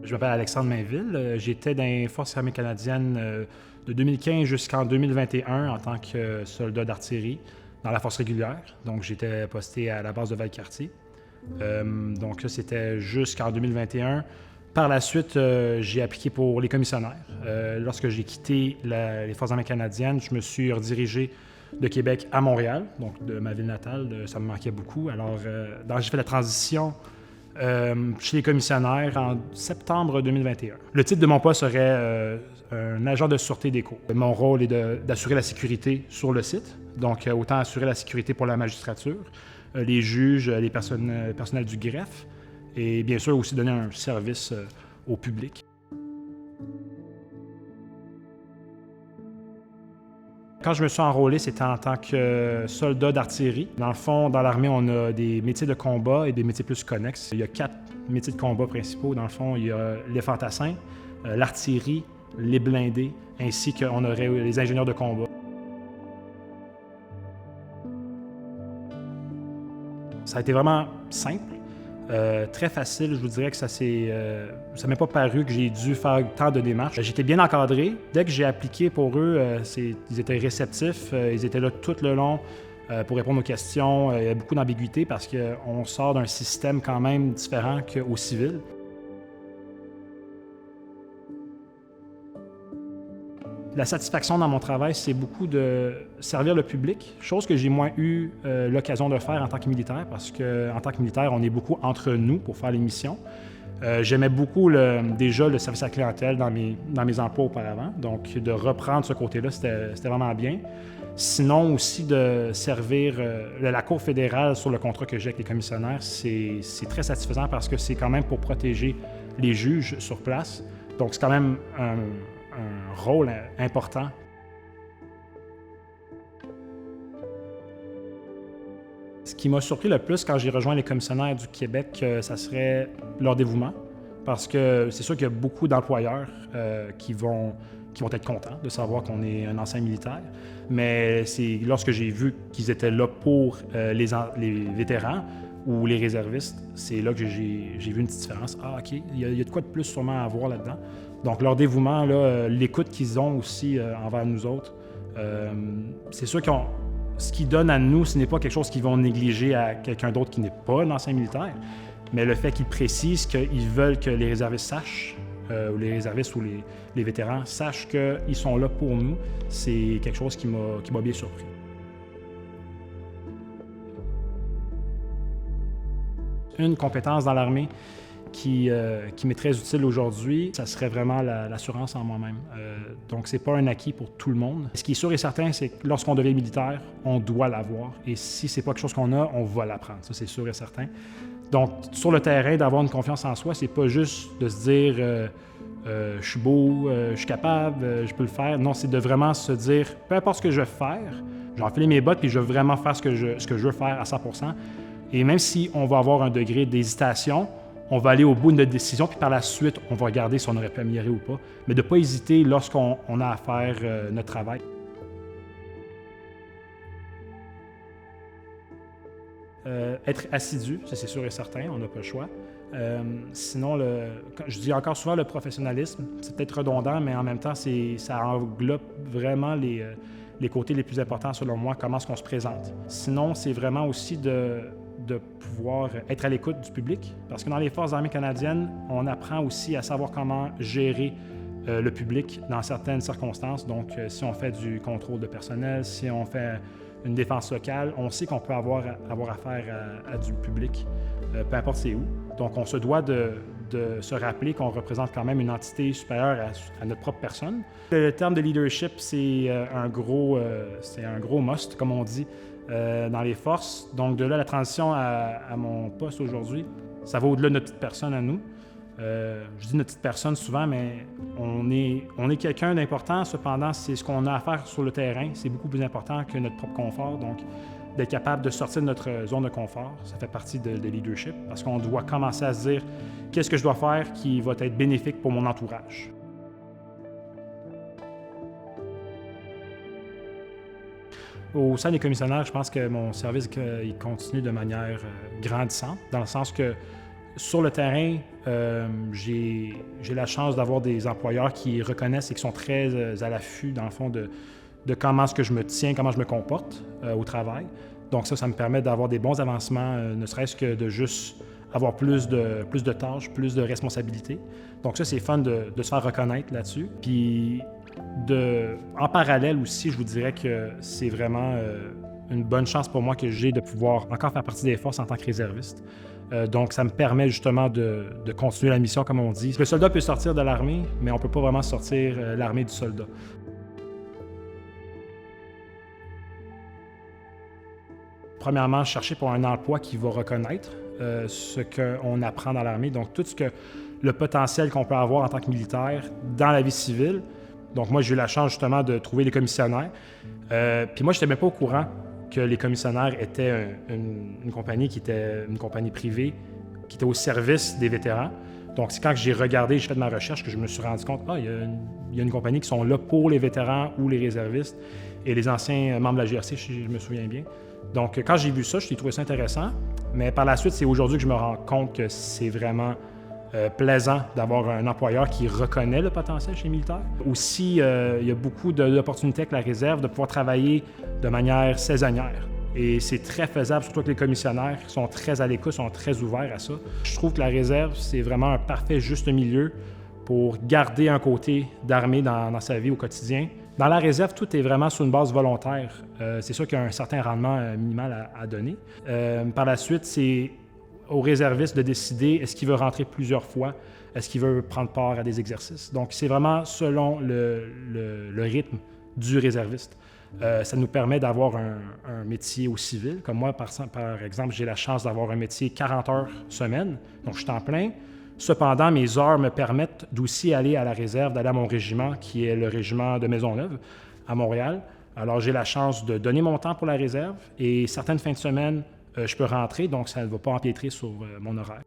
Je m'appelle Alexandre Mainville. J'étais dans les Forces armées canadiennes de 2015 jusqu'en 2021 en tant que soldat d'artillerie dans la force régulière. Donc, j'étais posté à la base de Valcartier. Donc, ça, c'était jusqu'en 2021. Par la suite, j'ai appliqué pour les commissionnaires. Lorsque j'ai quitté les Forces armées canadiennes, je me suis redirigé de Québec à Montréal, donc de ma ville natale. Ça me manquait beaucoup. Alors, j'ai fait la transition chez les commissionnaires en septembre 2021. Le titre de mon poste serait un agent de sûreté des cours. Mon rôle est d'assurer la sécurité sur le site, donc autant assurer la sécurité pour la magistrature, les juges, les personnels du greffe, et bien sûr aussi donner un service au public. Quand je me suis enrôlé, c'était en tant que soldat d'artillerie. Dans le fond, dans l'armée, on a des métiers de combat et des métiers plus connexes. Il y a 4 métiers de combat principaux. Dans le fond, il y a les fantassins, l'artillerie, les blindés, ainsi qu'on aurait les ingénieurs de combat. Ça a été vraiment simple. Très facile, je vous dirais que ça m'est pas paru que j'ai dû faire tant de démarches. J'étais bien encadré. Dès que j'ai appliqué pour eux, ils étaient réceptifs, ils étaient là tout le long pour répondre aux questions. Il y a beaucoup d'ambiguïté parce qu'on sort d'un système quand même différent qu'au civil. La satisfaction dans mon travail, c'est beaucoup de servir le public, chose que j'ai moins eu l'occasion de faire en tant que militaire, parce qu'en tant que militaire, on est beaucoup entre nous pour faire les missions. J'aimais beaucoup déjà le service à la clientèle dans mes emplois auparavant, donc de reprendre ce côté-là, c'était vraiment bien. Sinon aussi de servir la Cour fédérale sur le contrat que j'ai avec les commissionnaires, c'est très satisfaisant parce que c'est quand même pour protéger les juges sur place, donc c'est quand même un rôle important. Ce qui m'a surpris le plus quand j'ai rejoint les commissionnaires du Québec, ça serait leur dévouement. Parce que c'est sûr qu'il y a beaucoup d'employeurs qui vont être contents de savoir qu'on est un ancien militaire. Mais c'est lorsque j'ai vu qu'ils étaient là pour les vétérans ou les réservistes, c'est là que j'ai vu une petite différence. Ah, OK, il y a de quoi de plus sûrement à voir là-dedans. Donc, leur dévouement, l'écoute qu'ils ont aussi envers nous autres, c'est sûr que ce qu'ils donnent à nous, ce n'est pas quelque chose qu'ils vont négliger à quelqu'un d'autre qui n'est pas un ancien militaire, mais le fait qu'ils précisent qu'ils veulent que les réservistes sachent, ou les réservistes ou les vétérans sachent qu'ils sont là pour nous, c'est quelque chose qui m'a bien surpris. Une compétence dans l'armée qui m'est très utile aujourd'hui, ça serait vraiment l'assurance en moi-même. Donc, c'est pas un acquis pour tout le monde. Ce qui est sûr et certain, c'est que lorsqu'on devient militaire, on doit l'avoir. Et si c'est pas quelque chose qu'on a, on va l'apprendre. Ça, c'est sûr et certain. Donc, sur le terrain, d'avoir une confiance en soi, c'est pas juste de se dire je suis beau, je suis capable, je peux le faire. Non, c'est de vraiment se dire peu importe ce que je vais faire, je vais enfiler mes bottes puis je vais vraiment faire ce que je veux faire à 100%. Et même si on va avoir un degré d'hésitation, on va aller au bout de notre décision, puis par la suite, on va regarder si on aurait pu améliorer ou pas. Mais de ne pas hésiter lorsqu'on a à faire notre travail. Être assidu, ça c'est sûr et certain, on n'a pas le choix. Sinon, je dis encore souvent le professionnalisme, c'est peut-être redondant, mais en même temps, ça englobe vraiment les côtés les plus importants selon moi, comment est-ce qu'on se présente. Sinon, c'est vraiment aussi de pouvoir être à l'écoute du public. Parce que dans les Forces armées canadiennes, on apprend aussi à savoir comment gérer le public dans certaines circonstances. Donc, si on fait du contrôle de personnel, si on fait une défense locale, on sait qu'on peut avoir affaire à du public, peu importe c'est où. Donc, on se doit de se rappeler qu'on représente quand même une entité supérieure à notre propre personne. Le terme de leadership, c'est un gros must, comme on dit, dans les forces. Donc, de là, la transition à mon poste aujourd'hui, ça va au-delà de notre petite personne à nous. Je dis notre petite personne souvent, mais on est quelqu'un d'important. Cependant, c'est ce qu'on a à faire sur le terrain. C'est beaucoup plus important que notre propre confort. Donc, d'être capable de sortir de notre zone de confort, ça fait partie de leadership, parce qu'on doit commencer à se dire qu'est-ce que je dois faire qui va être bénéfique pour mon entourage. Au sein des commissionnaires, je pense que mon service il continue de manière grandissante, dans le sens que Sur le terrain, j'ai la chance d'avoir des employeurs qui reconnaissent et qui sont très à l'affût, dans le fond, de comment est-ce que je me tiens, comment je me comporte au travail. Donc ça me permet d'avoir des bons avancements, ne serait-ce que de juste avoir plus de tâches, plus de responsabilités. Donc ça, c'est fun de se faire reconnaître là-dessus. Puis en parallèle aussi, je vous dirais que c'est vraiment une bonne chance pour moi que j'ai de pouvoir encore faire partie des forces en tant que réserviste. Donc, ça me permet justement de continuer la mission, comme on dit. Le soldat peut sortir de l'armée, mais on ne peut pas vraiment sortir l'armée du soldat. Premièrement, chercher pour un emploi qui va reconnaître ce qu'on apprend dans l'armée. Donc, tout ce que le potentiel qu'on peut avoir en tant que militaire dans la vie civile. Donc, moi, j'ai eu la chance justement de trouver les commissionnaires. Puis moi, je n'étais même pas au courant que les commissionnaires étaient une compagnie qui était une compagnie privée, qui était au service des vétérans. Donc, c'est quand j'ai regardé, j'ai fait de ma recherche, que je me suis rendu compte, il y a une compagnie qui sont là pour les vétérans ou les réservistes et les anciens membres de la GRC, si je me souviens bien. Donc, quand j'ai vu ça, j'ai trouvé ça intéressant. Mais par la suite, c'est aujourd'hui que je me rends compte que c'est vraiment plaisant d'avoir un employeur qui reconnaît le potentiel chez les militaires. Aussi, il y a beaucoup d'opportunités avec la réserve de pouvoir travailler de manière saisonnière. Et c'est très faisable, surtout que les commissionnaires sont très à l'écoute, sont très ouverts à ça. Je trouve que la réserve, c'est vraiment un parfait juste milieu pour garder un côté d'armée dans sa vie au quotidien. Dans la réserve, tout est vraiment sur une base volontaire. C'est sûr qu'il y a un certain rendement minimal à donner. Par la suite, c'est au réserviste de décider est-ce qu'il veut rentrer plusieurs fois, est-ce qu'il veut prendre part à des exercices. Donc, c'est vraiment selon le rythme du réserviste. Ça nous permet d'avoir un métier au civil. Comme moi, par exemple, j'ai la chance d'avoir un métier 40 heures semaine, donc je suis en plein. Cependant, mes heures me permettent d'aussi aller à la réserve, d'aller à mon régiment, qui est le régiment de Maisonneuve, à Montréal. Alors, j'ai la chance de donner mon temps pour la réserve et certaines fins de semaine, je peux rentrer, donc ça ne va pas empiétrer sur mon horaire.